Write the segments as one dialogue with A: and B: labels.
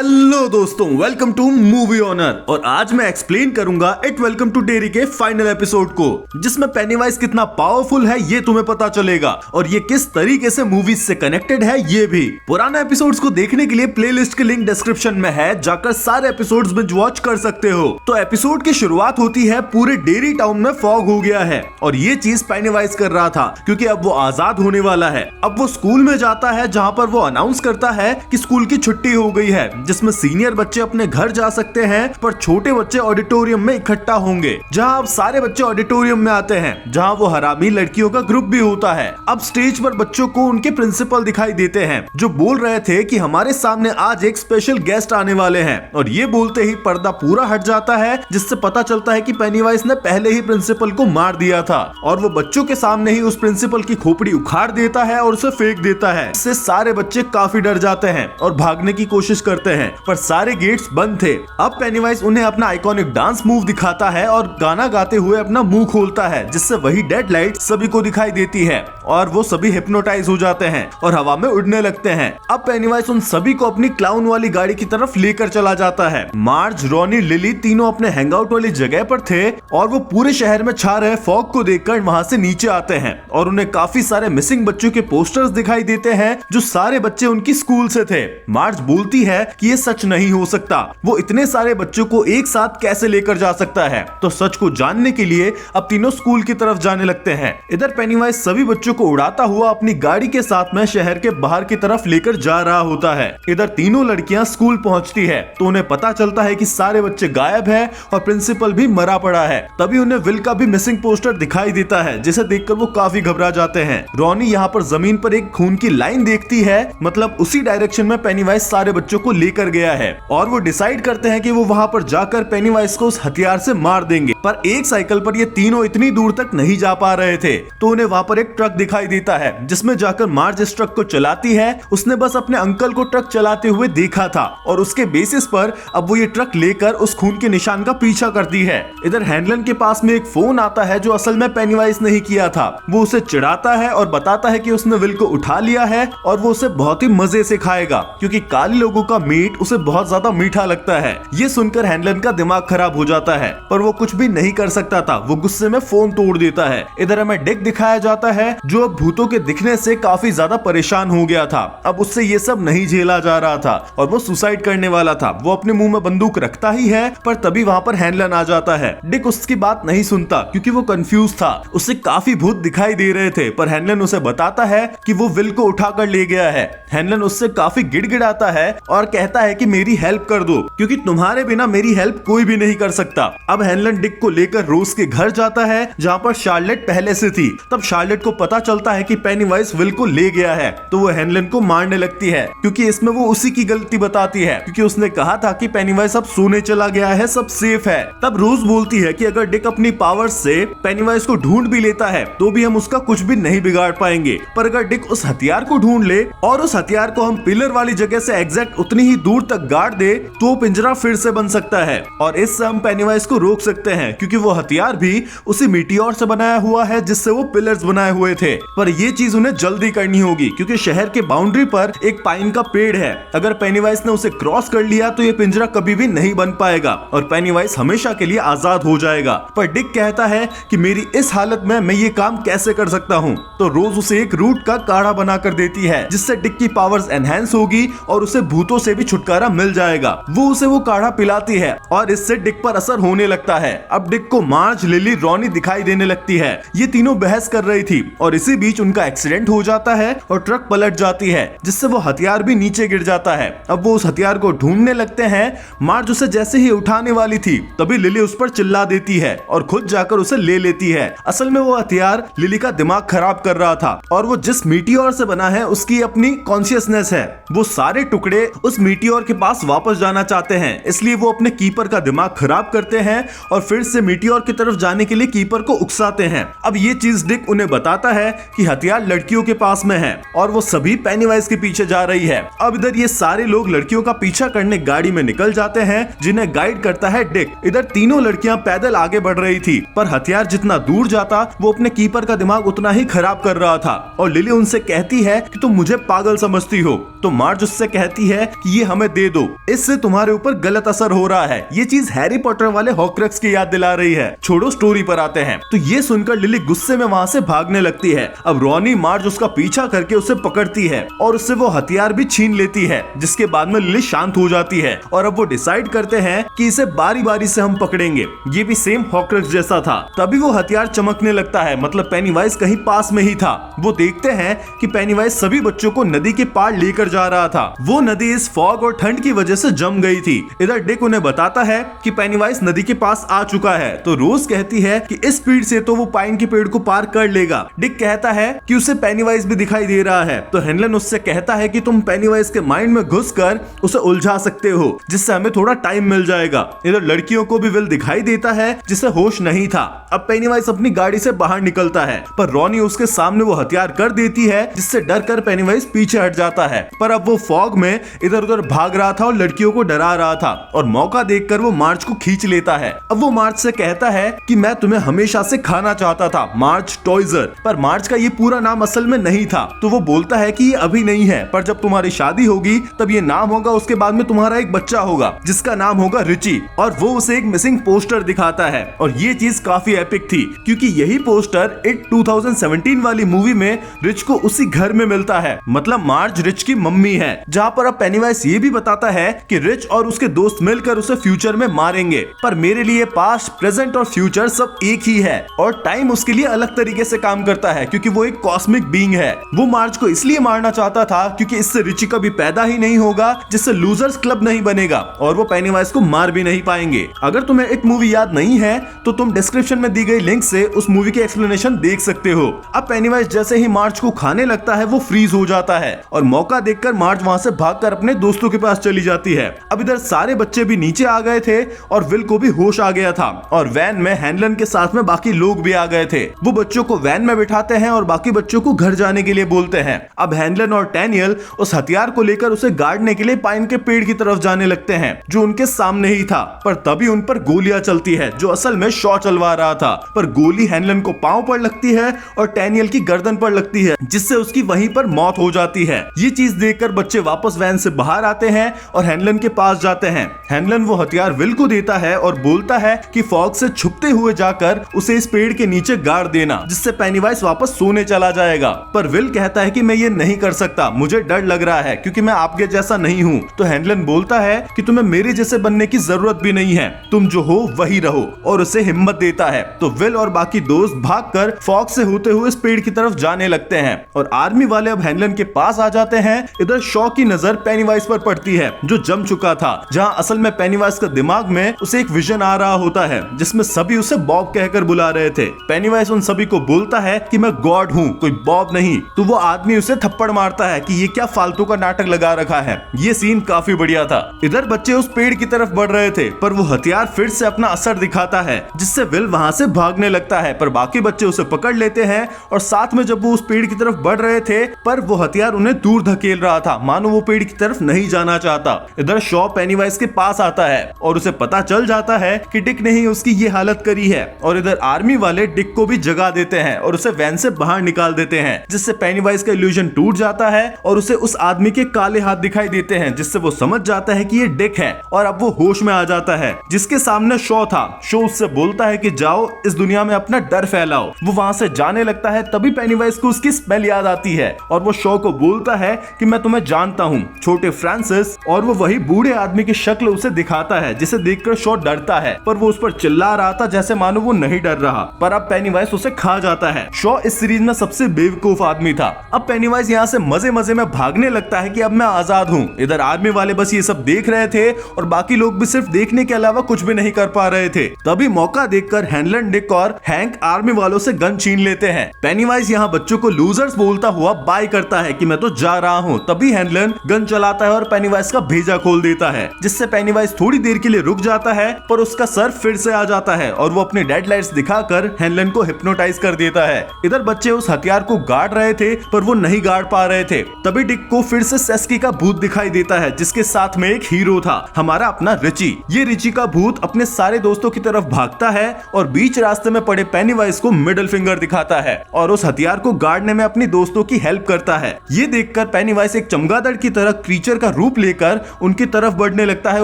A: Hello दोस्तों, welcome two movie honour. और आज मैं एक्सप्लेन करूंगा इट वेलकम टू डेरी के फाइनल एपिसोड को, जिसमें पेनीवाइज कितना पावरफुल है ये तुम्हें पता चलेगा और ये किस तरीके से मूवीज से कनेक्टेड है ये भी। पुराने एपिसोड्स को देखने के लिए प्लेलिस्ट की लिंक डिस्क्रिप्शन में है, जाकर सारे एपिसोड्स बिंज वॉच कर सकते हो। तो एपिसोड की शुरुआत होती है पूरे डेरी टाउन में फॉग हो गया है और ये चीज पेनीवाइज कर रहा था क्योंकि अब वो आजाद होने वाला है। अब वो स्कूल में जाता है जहाँ पर वो अनाउंस करता है कि स्कूल की छुट्टी हो गई है, जिसमें सीनियर बच्चे अपने घर जा सकते हैं पर छोटे बच्चे ऑडिटोरियम में इकट्ठा होंगे, जहां अब सारे बच्चे ऑडिटोरियम में आते हैं, जहां वो हरामी लड़कियों का ग्रुप भी होता है। अब स्टेज पर बच्चों को उनके प्रिंसिपल दिखाई देते हैं जो बोल रहे थे कि हमारे सामने आज एक स्पेशल गेस्ट आने वाले हैं, और ये बोलते ही पर्दा पूरा हट जाता है, जिससे पता चलता है कि पेनीवाइज ने पहले ही प्रिंसिपल को मार दिया था और वो बच्चों के सामने ही उस प्रिंसिपल की खोपड़ी उखाड़ देता है और उसे फेंक देता है। इससे सारे बच्चे काफी डर जाते हैं और भागने की कोशिश करते हैं, पर सारे गेट्स बंद थे। अब पेनीवाइज उन्हें अपना आइकॉनिक डांस मूव दिखाता है और गाना गाते हुए अपना मुंह खोलता है, जिससे वही डेड लाइट सभी को दिखाई देती है और वो सभी हिप्नोटाइज हो जाते हैं और हवा में उड़ने लगते हैं। अब पेनीवाइज उन सभी को अपनी क्लाउन वाली गाड़ी की तरफ लेकर चला जाता है। मार्ज, रॉनी, लिली तीनों अपने हैंगआउट वाली जगह पर थे और वो पूरे शहर में छा रहे फॉग को देखकर वहाँ से नीचे आते हैं और उन्हें काफी सारे मिसिंग बच्चों के पोस्टर्स दिखाई देते हैं जो सारे बच्चे उनकी स्कूल से थे। मार्ज बोलती है कि ये सच नहीं हो सकता, वो इतने सारे बच्चों को एक साथ कैसे लेकर जा सकता है। तो सच को जानने के लिए अब तीनों स्कूल की तरफ जाने लगते हैं। इधर पेनीवाइज सभी बच्चों को उड़ाता हुआ अपनी गाड़ी के साथ में शहर के बाहर की तरफ लेकर जा रहा होता है। इधर तीनों लड़कियां स्कूल पहुंचती है तो उन्हें पता चलता है कि सारे बच्चे गायब है और प्रिंसिपल भी मरा पड़ा है। तभी उन्हें विल का भी मिसिंग पोस्टर दिखाई देता है, जिसे देखकर वो काफी घबरा जाते हैं। रॉनी यहाँ पर जमीन पर एक खून की लाइन देखती है, मतलब उसी डायरेक्शन में पेनीवाइज सारे बच्चों को लेकर गया है और वो डिसाइड करते हैं कि वो वहां पर जाकर पेनीवाइज को उस हथियार से मार देंगे। पर एक साइकिल पर ये तीनों इतनी दूर तक नहीं जा पा रहे थे तो उन्हें वहां पर एक ट्रक दिखाई देता है, जिसमें जाकर मार्ज इस ट्रक को चलाती है। उसने बस अपने अंकल को ट्रक चलाते हुए देखा था और उसके बेसिस पर अब वो ये ट्रक लेकर उस खून के निशान का पीछा करती है। इधर हैंडलन के पास में एक फोन आता है जो असल में पेनीवाइज ने ही किया था। वो उसे चिढ़ाता है और बताता है कि उसने विल को उठा लिया है और वो उसे बहुत ही मजे से खाएगा क्योंकि काले लोगों का मीट उसे बहुत ज्यादा मीठा लगता है। ये सुनकर हैंडलन का दिमाग खराब हो जाता है, पर वो कुछ भी नहीं कर सकता था। वो गुस्से में फोन तोड़ देता है। इधर हमें डिक दिखाया जाता है जो अब भूतों के दिखने से काफी ज्यादा परेशान हो गया था। अब उससे ये सब नहीं झेला जा रहा था और वो सुसाइड करने वाला था। वो अपने मुंह में बंदूक रखता ही है, पर तभी वहाँ पर हैंडलन आ जाता है। डिक उसकी बात नहीं सुनता क्योंकि वो कंफ्यूज था। उसे काफी भूत दिखाई दे रहे थे, पर हैंडलन उसे बताता है कि वो विल को उठाकर ले गया है। हैंडलन उससे काफी गिड़गिड़ाता है और कहता है कि मेरी हेल्प कर दो क्योंकि तुम्हारे बिना मेरी हेल्प कोई भी नहीं कर सकता। अब हैंडलन डिक को लेकर रोज के घर जाता है जहाँ पर शार्लेट पहले से थी। तब शार्लेट को पता चलता है कि पेनीवाइज विल को ले गया है तो वो हैंडलन को मारने लगती है क्योंकि इसमें वो उसी की गलती बताती है, क्योंकि उसने कहा था कि पेनीवाइज अब सोने चला गया है, सब सेफ है। तब रोज बोलती है कि अगर डिक अपनी पावर्स से पेनीवाइज को ढूंढ भी लेता है तो भी हम उसका कुछ भी नहीं बिगाड़ पाएंगे, पर अगर डिक उस हथियार को ढूंढ ले और उस हथियार को हम पिलर वाली जगह से एग्जैक्ट उतनी ही दूर तक गाड़ दे तो पिंजरा फिर से बन सकता है और इससे हम पेनीवाइज को रोक सकते हैं, क्योंकि वो हथियार भी उसी मीटियोर से बनाया हुआ है जिससे वो पिलर्स बनाए हुए थे। पर ये चीज उन्हें जल्दी करनी होगी क्योंकि शहर के बाउंड्री पर एक पाइन का पेड़ है। अगर पेनीवाइज ने उसे क्रॉस कर लिया तो ये पिंजरा कभी भी नहीं बन पाएगा और पेनीवाइज हमेशा के लिए आजाद हो जाएगा। पर डिक कहता है कि मेरी इस हालत में मैं ये काम कैसे कर सकता हूँ, तो रोज उसे एक रूट का काढ़ा बना कर देती है जिससे डिक की पावर्स एनहेंस होगी और उसे भूतों से भी छुटकारा मिल जाएगा। वो उसे वो काढ़ा पिलाती है और इससे डिक पर असर होने लगता है। अब डिक को मार्ज, लिली, रॉनी दिखाई देने लगती है। ये तीनों बहस कर रही थी और इसी बीच उनका एक्सीडेंट हो जाता है और ट्रक पलट जाती है, जिससे वो हथियार भी नीचे गिर जाता है। अब वो उस हथियार को ढूंढने लगते हैं। मार्ज उसे जैसे ही उठाने वाली थी तभी लिली उस पर चिल्ला देती है और खुद जाकर उसे ले लेती है। असल में वो हथियार लिली का दिमाग खराब कर रहा था और वो जिस मीटियोर से बना है उसकी अपनी कॉन्शियसनेस है। वो सारे टुकड़े उस मीटियोर के पास वापस जाना चाहते हैं, इसलिए वो अपने कीपर का दिमाग खराब करते हैं और फिर से मीटियोर की तरफ जाने के लिए कीपर को उकसाते हैं। अब ये चीज डिक उन्हें बताता है कि हथियार लड़कियों के पास में है और वो सभी पेनीवाइज के पीछे जा रही है। अब इधर ये सारे लोग लड़कियों का पीछा करने गाड़ी में निकल जाते हैं, जिन्हें गाइड करता है डिक। इधर तीनों लड़कियां पैदल आगे बढ़ रही थी, पर हथियार जितना दूर जाता वो अपने कीपर का दिमाग उतना ही खराब कर रहा था और लिली उनसे कहती है कि तुम मुझे पागल समझती हो। तो मार्ज उससे कहती है कि ये हमें दे दो, इससे तुम्हारे ऊपर गलत असर हो रहा है। ये चीज हैरी पॉटर वाले हॉर्क्रक्स की याद दिला रही है। छोड़ो, स्टोरी पर आते हैं। तो ये सुनकर लिली गुस्से में वहाँ से भागने लगती है। अब रॉनी मार्ज उसका पीछा करके उसे पकड़ती है और उससे वो हथियार भी छीन लेती है, जिसके बाद में लिली शांत हो जाती है और अब वो डिसाइड करते हैं कि इसे बारी बारी से हम पकड़ेंगे। ये भी सेम हॉर्क्रक्स जैसा था। तभी वो हथियार चमकने लगता है, मतलब पेनीवाइज कहीं पास में ही था। वो देखते हैं कि पेनीवाइज सभी बच्चों को नदी के पार लेकर जा रहा था। वो नदी इस फॉग और ठंड की वजह से जम गई थी। इधर डिक उन्हें बताता है कि पेनीवाइज नदी के पास आ चुका है। तो रोज कहती है कि इस स्पीड से तो वो पाइन के पेड़ को पार कर लेगा। डिक कहता है कि उसे पेनीवाइज भी दिखाई दे रहा है। तो हेनलन उससे कहता है कि तुम पेनीवाइज के माइंड में घुसकर उसे उलझा सकते हो, जिससे हमें थोड़ा टाइम मिल जाएगा। इधर लड़कियों को भी विल दिखाई देता है जिसे होश नहीं था। अब पेनीवाइज अपनी गाड़ी से बाहर निकलता है, पर रॉनी उसके सामने वो हथियार कर देती है, जिससे डर कर पेनीवाइज पीछे हट जाता है। पर अब वो फॉग में इधर उधर भाग रहा था और लड़कियों को डरा रहा था, और मौका देखकर वो मार्ज को खींच लेता है। अब वो मार्ज से कहता है कि मैं तुम्हें हमेशा से खाना चाहता था, मार्ज टॉयजर। पर मार्ज का ये पूरा नाम असल में नहीं था। तो वो बोलता है कि ये अभी नहीं है, पर जब तुम्हारी शादी होगी तब ये नाम होगा। उसके बाद में तुम्हारा एक बच्चा होगा जिसका नाम होगा रिची। और वो उसे एक मिसिंग पोस्टर दिखाता है, और ये चीज काफी एपिक थी, क्योंकि यही पोस्टर इट 2017 वाली मूवी में रिच को उसी घर में मिलता है। मतलब मार्ज रिच की मम्मी है। जहाँ पर अब पेनीवाइज ये भी बताता है कि रिच और उसके दोस्त मिलकर उसे फ्यूचर में मारेंगे, पर मेरे लिए पास्ट, प्रेजेंट और फ्यूचर सब एक ही है, और टाइम उसके लिए अलग तरीके से काम करता है, क्योंकि वो एक कॉस्मिक बीइंग है। वो मार्ज को इसलिए मारना चाहता था क्योंकि इससे रिची कभी पैदा ही नहीं होगा, जिससे लूजर्स क्लब नहीं बनेगा, और वो पेनीवाइज को मार भी नहीं पाएंगे। अगर तुम्हें एक मूवी याद नहीं है तो तुम डिस्क्रिप्शन में दी गई लिंक से उस मूवी की एक्सप्लेनेशन देख सकते हो। अब पेनीवाइज जैसे ही मार्ज को खाने लगता है वो फ्रीज हो जाता है, और मौका देखकर मार्ज वहां से भागकर अपने दोस्तों के पास चली जाती है। अब इधर सारे बच्चे भी नीचे आ गए थे और विल को भी होश आ गया था, और वैन में हेनलन के साथ में बाकी लोग भी आ गए थे। वो बच्चों को वैन में बिठाते हैं और बाकी बच्चों को घर जाने के लिए बोलते हैं। अब हेनलन और टैनियल उस हथियार को लेकर उसे गाड़ने के लिए पाइन के पेड़ की तरफ जाने लगते हैं, जो उनके सामने ही था। पर तभी उन पर गोलियां चलती है, जो असल में शॉ चलवा रहा था। पर गोली हेनलन को पांव पर लगती है और टैनियल की गर्दन पर लगती है, जिससे उसकी वहीं पर मौत हो जाती है। ये चीज देखकर बच्चे वापस वैन से बाहर आते हैं और हेनलन के पास जाते हैं। हेनलन वो हथियार विल को देता है और बोलता है कि फॉग से छुपते हुए जाकर उसे इस पेड़ के नीचे गाड़ देना, जिससे पेनीवाइज वापस सोने चला जाएगा। पर विल कहता है कि मैं ये नहीं कर सकता, मुझे डर लग रहा है क्योंकि मैं आपके जैसा नहीं हूँ। तो हेनलन बोलता है कि तुम्हें मेरे जैसे बनने की जरूरत भी नहीं है, तुम जो हो वही रहो, और उसे हिम्मत देता है। तो विल और बाकी दोस्त भागकर फॉग से होते हुए इस पेड़ की तरफ जाने लगते हैं, और आर्मी वाले अब हेनलन के पास आ जाते हैं। इधर शॉ की नजर पेनीवाइज पर पड़ती है, जो जम चुका था, जहाँ असल में पेनीवाइज का दिमाग में उसे एक विजन आ रहा होता है, जिसमें सभी उसे बॉब कहकर बुला रहे थे। पेनीवाइज उन सभी को बोलता है कि मैं गॉड हूँ, कोई बॉब नहीं। तो वो आदमी उसे थप्पड़ मारता है कि ये क्या फालतू का नाटक लगा रखा है। ये सीन काफी बढ़िया था। इधर बच्चे उस पेड़ की तरफ बढ़ रहे थे, पर वो हथियार फिर से अपना असर दिखाता है, जिससे विल वहां से भागने लगता है। पर बाकी बच्चे उसे पकड़ लेते हैं, और साथ में जब वो उस पेड़ की तरफ बढ़ रहे थे, पर वो हथियार उन्हें दूर धकेल रहा था, मानो वो पेड़ की तरफ नहीं जाना चाहता। इधर शॉ पेनीवाइज के पास आता है और उसे पता चल जाता है कि डिक ने ही उसकी ये हालत करी है। और इधर आर्मी वाले डिक को भी जगा देते हैं और उसे वैन से बाहर निकाल देते हैं, जिससे पेनीवाइज का इल्यूजन टूट जाता है और उसे उस आदमी के काले हाथ दिखाई देते हैं, जिससे वो समझ जाता है कि ये डिक है, और अब वो होश में आ जाता है। जिसके सामने शॉ था। शॉ उससे बोलता है कि जाओ इस दुनिया में अपना डर फैलाओ। वो वहां से जाने लगता है, तभी पेनीवाइज को उसकी स्मेल याद आती है, और वो शॉ को बोलता है कि मैं तुम्हें जानता हूँ, छोटे फ्रांसिस। और वो वही बूढ़े आदमी की शक्ल उसे दिखाता है, जिसे देखकर शॉ डरता है, पर वो उस पर चिल्ला रहा था जैसे मानो वो नहीं डर रहा। पर अब पेनीवाइज उसे खा जाता है। शॉ इस सीरीज में सबसे बेवकूफ आदमी था। अब पेनीवाइज यहाँ से मजे मजे में भागने लगता है कि अब मैं आजाद हूँ। इधर आर्मी वाले बस ये सब देख रहे थे, और बाकी लोग भी सिर्फ देखने के अलावा कुछ भी नहीं कर पा रहे थे। तभी मौका देखकर हेनलन, डिक और हैंक आर्मी वालों से गन छीन लेते हैं। पेनीवाइज यहाँ बच्चों को लूजर्स बोलता हुआ बाय करता है कि मैं तो जा रहा हूँ। तभी हेनलन गन चलाता है और पेनीवाइज का भेजा खोल देता है, जिससे पेनीवाइज थोड़ी देर के लिए रुक जाता है, पर उसका सर फिर से आ जाता है और वो अपने डेड लाइट्स दिखाकर हेनलन को हिप्नोटाइज कर देता है। इधर बच्चे उस हथियार को गाड़ रहे थे, पर वो नहीं गाड़ पा रहे थे। तभी डिक को फिर से सेस्की का भूत दिखाई देता है, जिसके साथ में एक हीरो था, हमारा अपना रिची। ये रिची का भूत अपने सारे दोस्तों की तरफ भागता है और बीच रास्ते में पड़े पेनीवाइज को मिडिल फिंगर दिखाता है और उस हथियार को गाड़ने में अपनी दोस्तों की हेल्प करता है। ये देखकर पेनीवाइज पेनीवाइज एक चमगादड़ की तरह क्रीचर का रूप लेकर उनकी तरफ बढ़ने लगता है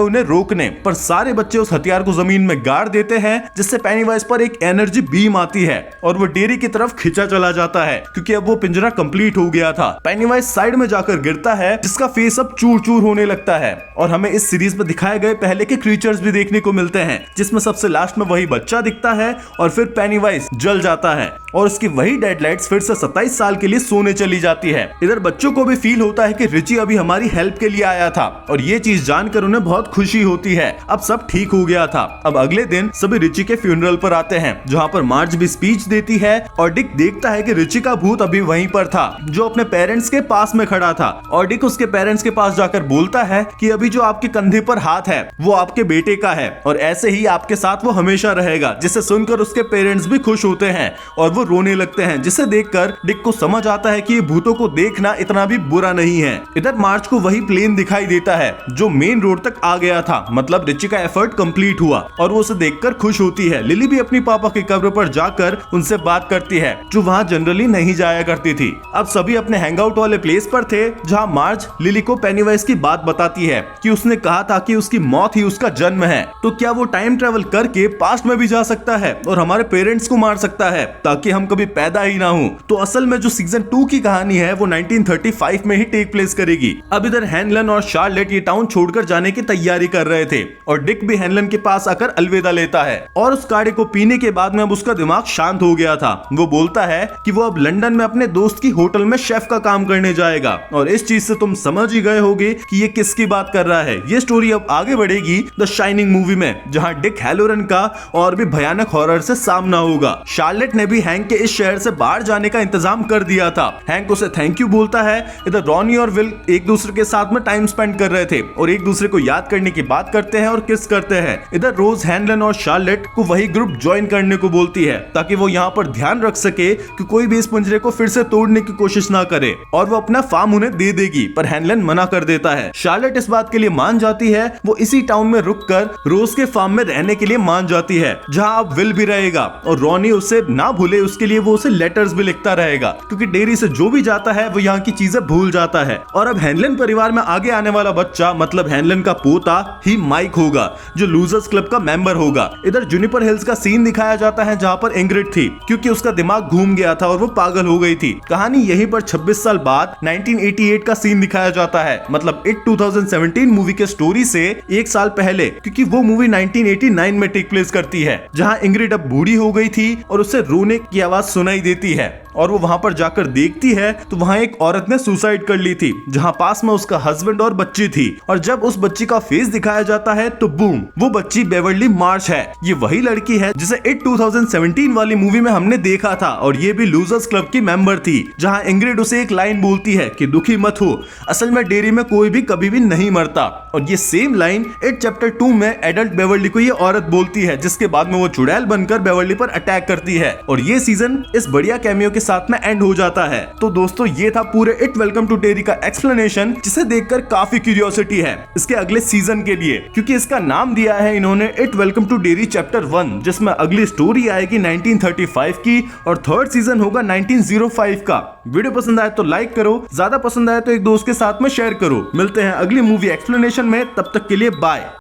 A: उन्हें रोकने, पर सारे बच्चे उस हथियार को जमीन में गाड़ देते हैं, जिससे पेनीवाइज पर एक एनर्जी बीम आती है और वो डेरी की तरफ खींचा चला जाता है क्योंकि अब वो पिंजरा कंप्लीट हो गया था। पेनीवाइज साइड में जाकर गिरता है, जिसका फेस अब चूर चूर होने लगता है। और हमें इस सीरीज में दिखाए गए पहले के क्रीचर्स भी देखने को मिलते हैं, जिसमें सबसे लास्ट में वही बच्चा दिखता है और फिर पेनीवाइज जल जाता है और उसकी वही डेडलाइट्स फिर से 27 साल के लिए सोने चली जाती है। इधर बच्चों को भी फील होता है कि रिची अभी हमारी हेल्प के लिए आया था और ये चीज जानकर उन्हें बहुत खुशी होती है, अब सब ठीक हो गया था। अब अगले दिन सभी रिची के फ्यूनरल पर आते हैं, जहाँ पर मार्ज भी स्पीच देती है और डिक देखता है कि रिची का भूत अभी वहीं पर था जो अपने पेरेंट्स के पास में खड़ा था। और डिक उसके पेरेंट्स के पास जाकर बोलता है कि अभी जो आपके कंधे पर हाथ है वो आपके बेटे का है और ऐसे ही आपके साथ वो हमेशा रहेगा, जिसे सुनकर उसके पेरेंट्स भी खुश होते हैं और वो रोने लगते हैं, जिसे देखकर डिक को समझ आता है कि ये भूतों को देखना इतना भी बुरा नहीं है। इधर मार्च को वही प्लेन दिखाई देता है जो मेन रोड तक आ गया था, मतलब रिची का एफर्ट कंप्लीट हुआ और वो उसे देखकर खुश होती है। लिली भी अपनी पापा की कब्र पर जाकर उनसे बात करती है, जो वहाँ जनरली नहीं जाया करती थी। अब सभी अपने हैंगआउट वाले प्लेस पर थे, जहाँ मार्ज लिली को पेनीवाइज की बात बताती है कि उसने कहा था कि उसकी मौत ही उसका जन्म है, तो क्या वो टाइम ट्रेवल करके पास्ट में भी जा सकता है और हमारे पेरेंट्स को मार सकता है ताकि हम कभी पैदा ही ना हो। तो असल में जो सीजन 2 की कहानी है वो 1935 में ही टेक प्लेस करेगी। अब इधर हैनलन और शार्लेट ये टाउन छोड़कर जाने की तैयारी कर रहे थे और डिक भी हैनलन के पास आकर अलविदा लेता है और उस काढ़े को पीने के बाद में अब उसका दिमाग शांत हो गया था। वो बोलता है कि वो अब लंदन में अपने दोस्त की होटल में शेफ का काम करने जाएगा और इस चीज से तुम समझ ही गए होगे कि ये किसकी बात कर रहा है। ये स्टोरी अब आगे बढ़ेगी द शाइनिंग मूवी में, जहां डिक हैलोरन का और भी भयानक हॉरर से सामना होगा। शार्लेट ने भी हैंक के इस शहर से बाहर जाने का इंतजाम कर दिया था। हैंक उसे थैंक यू बोलता है। इधर रॉनी और विल एक दूसरे के साथ में टाइम स्पेंड कर रहे थे और एक दूसरे को याद करने की बात करते हैं और किस करते हैं। इधर रोज हैनलन और शार्लेट को वही ग्रुप ज्वाइन करने को बोलती है ताकि वो यहाँ पर ध्यान रख सके कि कोई भी इस पिंजरे को फिर से तोड़ने की कोशिश ना करे और वो अपना फार्म उन्हें दे देगी, पर हैनलन मना कर देता है। शार्लेट इस बात के लिए मान जाती है। वो इसी टाउन में रुककर रोज के फार्म में रहने के लिए मान जाती है, जहाँ अब विल भी रहेगा और रॉनी उसे ना भूले उसके लिए वो उसे लेटर्स भी लिखता रहेगा, क्योंकि डेयरी से जो भी जाता है वो यहाँ की चीजें भूल जाता है। और अब हैनलन परिवार में आगे आने वाला बच्चा मतलब हैनलन का पोता ही माइक होगा, जो लूजर्स क्लब का मेंबर होगा। इधर जुनिपर हिल्स का सीन दिखाया जाता है जहाँ पर इंग्रिड थी, क्योंकि उसका दिमाग घूम गया था और वो पागल हो गई थी। कहानी यहीं पर 26 साल बाद 1988 का सीन दिखाया जाता है, मतलब इट 2017 मूवी के स्टोरी से एक साल पहले, क्योंकि वो मूवी 1989 में टेक प्लेस करती है, जहां इंग्रिड अब बूढ़ी हो गई थी और उसे रोने की आवाज सुनाई देती है और वो वहां पर जाकर देखती है तो वहां एक औरत ने सुसाइड कर ली थी, जहां पास में उसका हस्बैंड और बच्ची थी। और जब उस बच्ची का फेस दिखाया जाता है तो बूम, वो बच्ची बेवर्ली मार्च है। ये वही लड़की है जिसे इट 2017 वाली मूवी में हमने देखा था और ये भी लूजर्स क्लब की मेंबर थी, जहां इंग्रिड उसे एक लाइन बोलती है कि दुखी मत हो, असल में डेयरी में कोई भी कभी भी नहीं मरता। और ये सेम लाइन इट चैप्टर 2 में एडल्ट बेवर्ली को ये औरत बोलती है, जिसके बाद में वो चुड़ैल बनकर बेवर्ली पर अटैक करती है। और ये सीजन इस बढ़िया कैमियो के साथ में एंड हो जाता है। तो दोस्तों ये था पूरे इट वेलकम टू डेयरी का एक्सप्लेनेशन, जिसे देखकर काफी क्यूरियोसिटी है इसके अगले सीजन के लिए, क्योंकि इसका नाम दिया है इन्होंने it welcome to dairy chapter 1, जिसमें अगली स्टोरी आएगी 1935 की और थर्ड सीजन होगा 1905 का। वीडियो पसंद आए तो लाइक करो, ज्यादा पसंद आए तो एक दोस्त के साथ में शेयर करो। मिलते हैं अगली मूवी एक्सप्लेनेशन में, तब तक के लिए बाय।